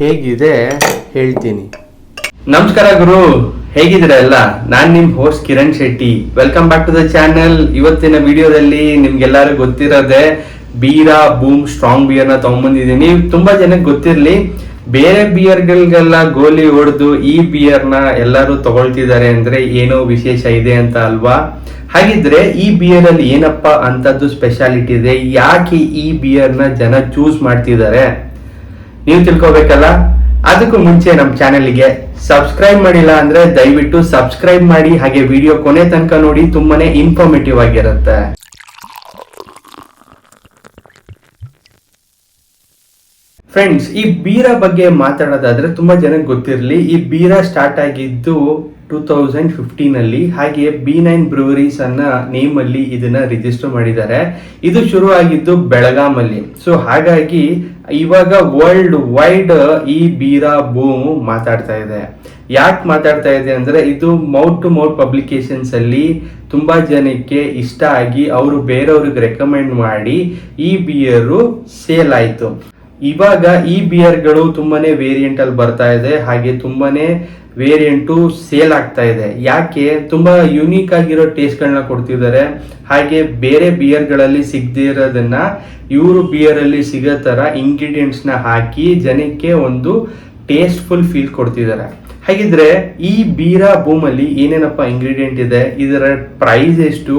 ಹೇಗಿದೆ ಹೇಳ್ತೀನಿ. ನಮಸ್ಕಾರ ಗುರು, ಹೇಗಿದ್ದೀರಾ ಎಲ್ಲ? ನಾನ್ ನಿಮ್ host Kiran Shetty. Welcome back to the channel. ಇವತ್ತಿನ ವಿಡಿಯೋದಲ್ಲಿ ನಿಮ್ಗೆಲ್ಲರೂ ಗೊತ್ತಿರೋದೆ ಬೀರಾ ಬೂಮ್ ಸ್ಟ್ರಾಂಗ್ ಬಿಯರ್ ನ ತಗೊಂಡ್ಬಂದಿದ್ದೀನಿ. ತುಂಬಾ ಜನಕ್ಕೆ ಗೊತ್ತಿರ್ಲಿ, ಬೇರೆ ಬಿಯರ್ಗಳಿಗೆಲ್ಲ ಗೋಲಿ ಹೊಡೆದು ಈ ಬಿಯರ್ ನ ಎಲ್ಲರೂ ತಗೊಳ್ತಿದ್ದಾರೆ ಅಂದ್ರೆ ಏನೋ ವಿಶೇಷ ಇದೆ ಅಂತ ಅಲ್ವಾ? ಹಾಗಿದ್ರೆ ಈ ಬಿಯರ್ ಅಲ್ಲಿ ಏನಪ್ಪ ಅಂತದ್ದು ಸ್ಪೆಷಾಲಿಟಿ ಇದೆ, ಯಾಕೆ ಈ ಬಿಯರ್ ನ ಜನ ಚೂಸ್ ಮಾಡ್ತಿದ್ದಾರೆ ನೀವು ತಿಳ್ಕೊಬೇಕಲ್ಲ. ಅದಕ್ಕೂ ಮುಂಚೆ ನಮ್ಮ ಚಾನೆಲ್ಗೆ ಸಬ್ಸ್ಕ್ರೈಬ್ ಮಾಡಿಲ್ಲ ಅಂದ್ರೆ ದಯವಿಟ್ಟು ಸಬ್ಸ್ಕ್ರೈಬ್ ಮಾಡಿ, ಹಾಗೆ ವಿಡಿಯೋ ಕೊನೆ ತನಕ ನೋಡಿ, ತುಂಬಾನೇ ಇನ್ಫಾರ್ಮೇಟಿವ್ ಆಗಿರುತ್ತೆ. ಫ್ರೆಂಡ್ಸ್, ಈ ಬೀರಾ ಬಗ್ಗೆ ಮಾತಾಡೋದಾದ್ರೆ ತುಂಬಾ ಜನಕ್ಕೆ ಗೊತ್ತಿರಲಿ, ಈ ಬೀರಾ ಸ್ಟಾರ್ಟ್ ಆಗಿದ್ದು 2015 ಅಲ್ಲಿ. ಹಾಗೆ B9 ಬ್ರೂವರೀಸ್ ಅನ್ನ ನೇಮ್ ಅಲ್ಲಿ ಇದನ್ನ ರಿಜಿಸ್ಟರ್ ಮಾಡಿದ್ದಾರೆ. ಇದು ಶುರು ಆಗಿದ್ದು ಬೆಳಗಾಂ ಅಲ್ಲಿ. ಸೊ ಹಾಗಾಗಿ ಇವಾಗ ವರ್ಲ್ಡ್ ವೈಡ್ ಈ ಬೀರಾ ಬೂಮ್ ಮಾತಾಡ್ತಾ ಇದೆ. ಯಾಕೆ ಮಾತಾಡ್ತಾ ಇದೆ ಅಂದ್ರೆ, ಇದು ಮೌತ್ ಟು ಮೌತ್ ಪಬ್ಲಿಕೇಶನ್ಸ್ ಅಲ್ಲಿ ತುಂಬಾ ಜನಕ್ಕೆ ಇಷ್ಟ ಆಗಿ ಅವರು ಬೇರೆಯವ್ರಿಗೆ ರೆಕಮೆಂಡ್ ಮಾಡಿ ಈ ಬಿಯರು ಸೇಲ್ ಆಯ್ತು. ಇವಾಗ ಈ ಬಿಯರ್ಗಳು ತುಂಬಾನೇ ವೇರಿಯಂಟ್ ಅಲ್ಲಿ ಬರ್ತಾ ಇದೆ, ಹಾಗೆ ತುಂಬಾನೇ ವೇರಿಯಂಟು ಸೇಲ್ ಆಗ್ತಾ ಇದೆ. ಯಾಕೆ? ತುಂಬಾ ಯುನೀಕ್ ಆಗಿರೋ ಟೇಸ್ಟ್ಗಳನ್ನ ಕೊಡ್ತಿದ್ದಾರೆ. ಹಾಗೆ ಬೇರೆ ಬಿಯರ್ಗಳಲ್ಲಿ ಸಿಗದೇ ಇರೋದನ್ನ ಇವರು ಬಿಯರ್ ಅಲ್ಲಿ ಸಿಗೋ ತರ ಇಂಗ್ರೀಡಿಯೆಂಟ್ಸ್ ನ ಹಾಕಿ ಜನಕ್ಕೆ ಒಂದು ಟೇಸ್ಟ್ಫುಲ್ ಫೀಲ್ ಕೊಡ್ತಿದ್ದಾರೆ. ಹಾಗಿದ್ರೆ ಈ ಬೀರಾ ಬೂಮ್ ಅಲ್ಲಿ ಏನೇನಪ್ಪ ಇಂಗ್ರೀಡಿಯೆಂಟ್ ಇದೆ, ಇದರ ಪ್ರೈಸ್ ಎಷ್ಟು,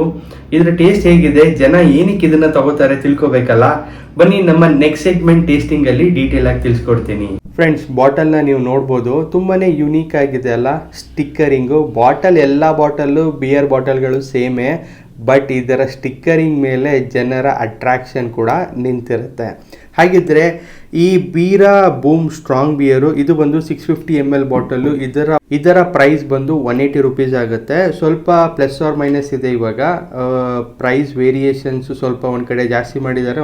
ಇದರ ಟೇಸ್ಟ್ ಹೇಗಿದೆ, ಜನ ಏನಕ್ಕೆ ಇದನ್ನ ತಗೋತಾರೆ ತಿಳ್ಕೊಬೇಕಲ್ಲ. ಬನ್ನಿ ನಮ್ಮ ನೆಕ್ಸ್ಟ್ ಸೆಗ್ಮೆಂಟ್ ಟೇಸ್ಟಿಂಗ್ ಅಲ್ಲಿ ಡೀಟೇಲ್ ಆಗಿ ತಿಳಿಸ್ಕೊಡ್ತೀನಿ. ಫ್ರೆಂಡ್ಸ್, ಬಾಟಲ್ ನ ನೀವು ನೋಡ್ಬೋದು, ತುಂಬಾನೇ ಯುನೀಕ್ ಆಗಿದೆ ಅಲ್ಲ ಸ್ಟಿಕ್ಕರಿಂಗು. ಬಾಟಲ್ ಎಲ್ಲ ಬಾಟಲ್ಲು ಬಿಯರ್ ಬಾಟಲ್ಗಳು ಸೇಮೇ, ಬಟ್ ಇದರ ಸ್ಟಿಕ್ಕರಿಂಗ್ ಮೇಲೆ ಜನರ ಅಟ್ರಾಕ್ಷನ್ ಕೂಡ ನಿಂತಿರುತ್ತೆ. ಹಾಗಿದ್ರೆ ಈ ಬೀರಾ ಬೂಮ್ ಸ್ಟ್ರಾಂಗ್ ಬಿಯರು ಇದು ಬಂದು 650 ml ಬಾಟಲು. ಇದರ ಪ್ರೈಸ್ ಬಂದು 180 ರುಪೀಸ್ ಆಗುತ್ತೆ. ಸ್ವಲ್ಪ ಪ್ಲಸ್ ಆರ್ ಮೈನಸ್ ಇದೆ. ಇವಾಗ ಪ್ರೈಸ್ ವೇರಿಯೇಷನ್ಸ್ ಸ್ವಲ್ಪ ಒಂದು ಕಡೆ ಜಾಸ್ತಿ ಮಾಡಿದ್ದಾರೆ,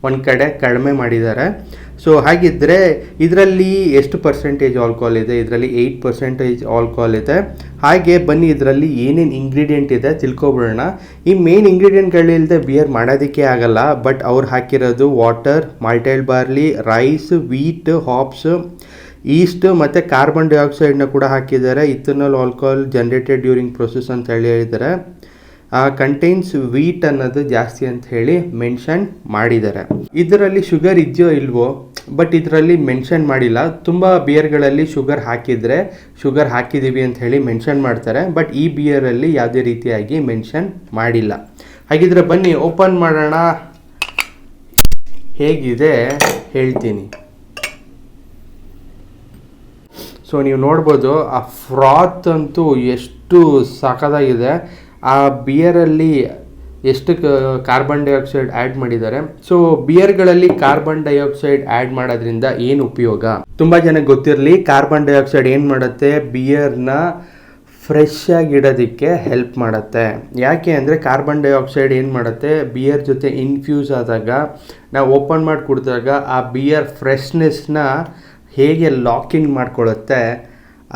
ಒಂದು ಕಡೆ ಕಡಿಮೆ ಮಾಡಿದ್ದಾರೆ. ಸೊ ಹಾಗಿದ್ರೆ ಇದರಲ್ಲಿ ಎಷ್ಟು ಪರ್ಸೆಂಟೇಜ್ ಆಲ್ಕೋಹಾಲ್ ಇದೆ? ಇದರಲ್ಲಿ 8% ಆಲ್ಕೋಹಾಲ್ ಇದೆ. ಹಾಗೆ ಬನ್ನಿ ಇದರಲ್ಲಿ ಏನೇನು ಇಂಗ್ರೀಡಿಯೆಂಟ್ ಇದೆ ತಿಳ್ಕೊಬಿಡೋಣ. ಈ ಮೇನ್ ಇಂಗ್ರೀಡಿಯೆಂಟ್ಗಳಿಲ್ಲದೆ ಬಿಯರ್ ಮಾಡೋದಕ್ಕೆ ಆಗಲ್ಲ, ಬಟ್ ಅವ್ರು ಹಾಕಿರೋದು water, malted barley, rice, wheat, hops, yeast ಮತ್ತು ಕಾರ್ಬನ್ ಡೈಆಕ್ಸೈಡ್ನ ಕೂಡ ಹಾಕಿದ್ದಾರೆ. Ethanol alcohol generated during process ಅಂತ ಹೇಳಿದ್ದಾರೆ. ಕಂಟೈನ್ಸ್ ವೀಟ್ ಅನ್ನೋದು ಜಾಸ್ತಿ ಅಂತ ಹೇಳಿ ಮೆನ್ಷನ್ ಮಾಡಿದ್ದಾರೆ. ಇದರಲ್ಲಿ ಶುಗರ್ ಇದೆಯೋ ಇಲ್ವೋ, ಬಟ್ ಇದರಲ್ಲಿ ಮೆನ್ಷನ್ ಮಾಡಿಲ್ಲ. ತುಂಬ ಬಿಯರ್ಗಳಲ್ಲಿ ಶುಗರ್ ಹಾಕಿದ್ದೀವಿ ಅಂತ ಹೇಳಿ ಮೆನ್ಷನ್ ಮಾಡ್ತಾರೆ, ಬಟ್ ಈ ಬಿಯರಲ್ಲಿ ಯಾವುದೇ ರೀತಿಯಾಗಿ ಮೆನ್ಷನ್ ಮಾಡಿಲ್ಲ. ಹಾಗಿದ್ರೆ ಬನ್ನಿ ಓಪನ್ ಮಾಡೋಣ, ಹೇಗಿದೆ ಹೇಳ್ತೀನಿ. ಸೊ ನೀವು ನೋಡ್ಬೋದು, ಆ ಫ್ರಾತ್ ಅಂತೂ ಎಷ್ಟು ಸಖತ್ತಾಗಿದೆ. ಆ ಬಿಯರಲ್ಲಿ ಎಷ್ಟು ಕಾರ್ಬನ್ ಡೈಆಕ್ಸೈಡ್ ಆ್ಯಡ್ ಮಾಡಿದ್ದಾರೆ. ಸೊ ಬಿಯರ್ಗಳಲ್ಲಿ ಕಾರ್ಬನ್ ಡೈಆಕ್ಸೈಡ್ ಆ್ಯಡ್ ಮಾಡೋದ್ರಿಂದ ಏನು ಉಪಯೋಗ? ತುಂಬ ಜನಕ್ಕೆ ಗೊತ್ತಿರಲಿ, ಕಾರ್ಬನ್ ಡೈಆಕ್ಸೈಡ್ ಏನು ಮಾಡುತ್ತೆ, ಬಿಯರ್ನ ಫ್ರೆಶ್ ಆಗಿಡೋದಕ್ಕೆ ಹೆಲ್ಪ್ ಮಾಡುತ್ತೆ. ಯಾಕೆ ಅಂದರೆ ಕಾರ್ಬನ್ ಡೈಆಕ್ಸೈಡ್ ಏನು ಮಾಡುತ್ತೆ, ಬಿಯರ್ ಜೊತೆ ಇನ್ಫ್ಯೂಸ್ ಆದಾಗ, ನಾವು ಓಪನ್ ಮಾಡಿ ಕುಡಿದಾಗ ಆ ಬಿಯರ್ ಫ್ರೆಶ್ನೆಸ್ನ ಹೇಗೆ ಲಾಕಿಂಗ್ ಮಾಡ್ಕೊಳ್ಳುತ್ತೆ,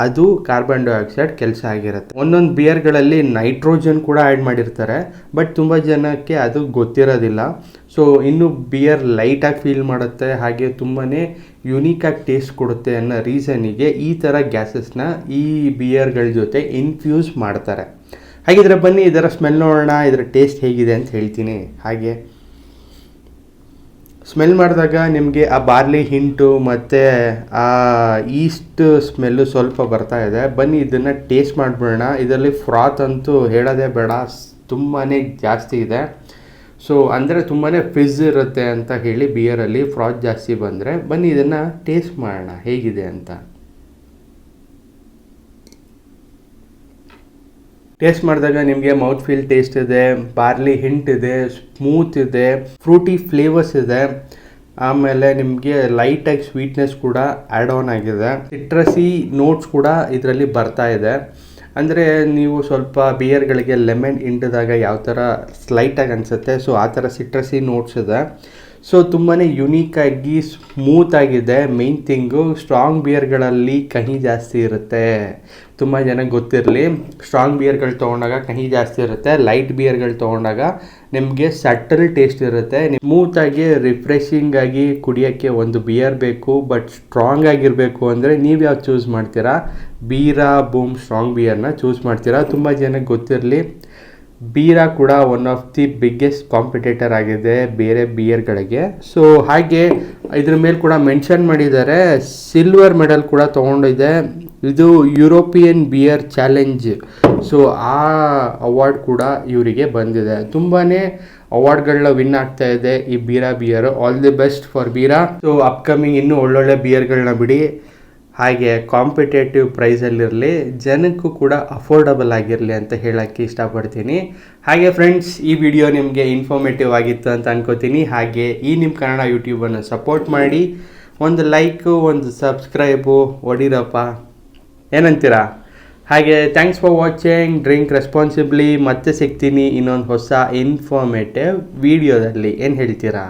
ಅದು ಕಾರ್ಬನ್ ಡೈಆಕ್ಸೈಡ್ ಕೆಲಸ ಆಗಿರುತ್ತೆ. ಒಂದೊಂದು ಬಿಯರ್ಗಳಲ್ಲಿ ನೈಟ್ರೋಜನ್ ಕೂಡ ಆ್ಯಡ್ ಮಾಡಿರ್ತಾರೆ, ಬಟ್ ತುಂಬ ಜನಕ್ಕೆ ಅದು ಗೊತ್ತಿರೋದಿಲ್ಲ. ಸೊ ಇನ್ನು ಬಿಯರ್ ಲೈಟಾಗಿ ಫೀಲ್ ಮಾಡುತ್ತೆ, ಹಾಗೆ ತುಂಬಾ ಯುನೀಕಾಗಿ ಟೇಸ್ಟ್ ಕೊಡುತ್ತೆ ಅನ್ನೋ ರೀಸನಿಗೆ ಈ ಥರ ಗ್ಯಾಸಸ್ನ ಈ ಬಿಯರ್ಗಳ ಜೊತೆ ಇನ್ಫ್ಯೂಸ್ ಮಾಡ್ತಾರೆ. ಹಾಗಿದ್ರೆ ಬನ್ನಿ ಇದರ ಸ್ಮೆಲ್ ನೋಡೋಣ, ಇದರ ಟೇಸ್ಟ್ ಹೇಗಿದೆ ಅಂತ ಹೇಳ್ತೀನಿ. ಹಾಗೆ ಸ್ಮೆಲ್ ಮಾಡಿದಾಗ ನಿಮಗೆ ಆ ಬಾರ್ಲಿ ಹಿಂಟು ಮತ್ತು ಆ ಈಸ್ಟ್ ಸ್ಮೆಲ್ಲು ಸ್ವಲ್ಪ ಬರ್ತಾ ಇದೆ. ಬನ್ನಿ ಇದನ್ನು ಟೇಸ್ಟ್ ಮಾಡಿಬಿಡೋಣ. ಇದರಲ್ಲಿ ಫ್ರಾತ್ ಅಂತೂ ಹೇಳೋದೇ ಬೇಡ, ತುಂಬಾ ಜಾಸ್ತಿ ಇದೆ. ಸೊ ಅಂದರೆ ತುಂಬಾ ಫಿಜ್ ಇರುತ್ತೆ ಅಂತ ಹೇಳಿ ಬಿಯರಲ್ಲಿ ಫ್ರಾತ್ ಜಾಸ್ತಿ ಬಂದರೆ. ಬನ್ನಿ ಇದನ್ನು ಟೇಸ್ಟ್ ಮಾಡೋಣ ಹೇಗಿದೆ ಅಂತ. ಟೇಸ್ಟ್ ಮಾಡಿದಾಗ ನಿಮಗೆ ಮೌತ್ ಫೀಲ್ ಟೇಸ್ಟ್ ಇದೆ, ಬಾರ್ಲಿ ಹಿಂಟ್ ಇದೆ, ಸ್ಮೂತ್ ಇದೆ, ಫ್ರೂಟಿ ಫ್ಲೇವರ್ಸ್ ಇದೆ. ಆಮೇಲೆ ನಿಮಗೆ ಲೈಟಾಗಿ ಸ್ವೀಟ್ನೆಸ್ ಕೂಡ ಆ್ಯಡ್ ಆನ್ ಆಗಿದೆ. ಸಿಟ್ರಸಿ ನೋಟ್ಸ್ ಕೂಡ ಇದರಲ್ಲಿ ಬರ್ತಾ ಇದೆ. ಅಂದರೆ ನೀವು ಸ್ವಲ್ಪ ಬಿಯರ್ಗಳಿಗೆ ಲೆಮನ್ ಹಿಂಡಿದಾಗ ಯಾವ ಥರ ಸ್ಲೈಟಾಗಿ ಅನಿಸುತ್ತೆ, ಸೊ ಆ ಥರ ಸಿಟ್ರಸಿ ನೋಟ್ಸ್ ಇದೆ. ಸೊ ತುಂಬಾ ಯುನೀಕಾಗಿ ಸ್ಮೂತಾಗಿದೆ. ಮೇನ್ ಥಿಂಗು ಸ್ಟ್ರಾಂಗ್ ಬಿಯರ್ಗಳಲ್ಲಿ ಕಹಿ ಜಾಸ್ತಿ ಇರುತ್ತೆ. ತುಂಬ ಜನಕ್ಕೆ ಗೊತ್ತಿರಲಿ, ಸ್ಟ್ರಾಂಗ್ ಬಿಯರ್ಗಳು ತೊಗೊಂಡಾಗ ಕಹಿ ಜಾಸ್ತಿ ಇರುತ್ತೆ. ಲೈಟ್ ಬಿಯರ್ಗಳು ತೊಗೊಂಡಾಗ ನಿಮಗೆ ಸಟಲ್ ಟೇಸ್ಟ್ ಇರುತ್ತೆ. ಸ್ಮೂತಾಗಿ ರಿಫ್ರೆಶಿಂಗ್ ಆಗಿ ಕುಡಿಯೋಕ್ಕೆ ಒಂದು ಬಿಯರ್ ಬೇಕು, ಬಟ್ ಸ್ಟ್ರಾಂಗ್ ಆಗಿರಬೇಕು ಅಂದರೆ ನೀವು ಯಾವ್ದು ಚೂಸ್ ಮಾಡ್ತೀರಾ? ಬೀರಾ ಬೂಮ್ ಸ್ಟ್ರಾಂಗ್ ಬಿಯರ್ನ ಚೂಸ್ ಮಾಡ್ತೀರಾ. ತುಂಬ ಜನಕ್ಕೆ ಗೊತ್ತಿರಲಿ, ಬೀರಾ ಕೂಡ one of the biggest competitor ಆಗಿದೆ ಬೇರೆ ಬಿಯರ್ಗಳಿಗೆ. ಸೊ ಹಾಗೆ ಇದ್ರ ಮೇಲೆ ಕೂಡ ಮೆನ್ಷನ್ ಮಾಡಿದ್ದಾರೆ, ಸಿಲ್ವರ್ ಮೆಡಲ್ ಕೂಡ ತೊಗೊಂಡಿದೆ. ಇದು ಯುರೋಪಿಯನ್ ಬಿಯರ್ ಚಾಲೆಂಜ್. ಸೊ ಆ ಅವಾರ್ಡ್ ಕೂಡ ಇವರಿಗೆ ಬಂದಿದೆ. ತುಂಬಾ ಅವಾರ್ಡ್ಗಳನ್ನ ವಿನ್ ಆಗ್ತಾ ಇದೆ ಈ Bira beer. All the best for Bira. So upcoming ಇನ್ನೂ ಒಳ್ಳೊಳ್ಳೆ ಬಿಯರ್ಗಳನ್ನ ಬಿಡಿ, ಹಾಗೆ ಕಾಂಪಿಟೇಟಿವ್ ಪ್ರೈಸಲ್ಲಿರಲಿ, ಜನಕ್ಕೂ ಕೂಡ ಅಫೋರ್ಡಬಲ್ ಆಗಿರಲಿ ಅಂತ ಹೇಳೋಕ್ಕೆ ಇಷ್ಟಪಡ್ತೀನಿ. ಹಾಗೆ ಫ್ರೆಂಡ್ಸ್, ಈ ವಿಡಿಯೋ ನಿಮಗೆ ಇನ್ಫಾರ್ಮೇಟಿವ್ ಆಗಿತ್ತು ಅಂತ ಅನ್ಕೋತೀನಿ. ಹಾಗೆ ಈ ನಿಮ್ಮ ಕನ್ನಡ ಯೂಟ್ಯೂಬನ್ನು ಸಪೋರ್ಟ್ ಮಾಡಿ, ಒಂದು ಲೈಕು ಒಂದು ಸಬ್ಸ್ಕ್ರೈಬು ಹೊಡಿರಪ್ಪ, ಏನಂತೀರಾ? ಹಾಗೆ thanks for watching. Drink responsibly. ಮತ್ತೆ ಸಿಗ್ತೀನಿ ಇನ್ನೊಂದು ಹೊಸ ಇನ್ಫಾರ್ಮೇಟಿವ್ ವಿಡಿಯೋದಲ್ಲಿ. ಏನು ಹೇಳ್ತೀರಾ?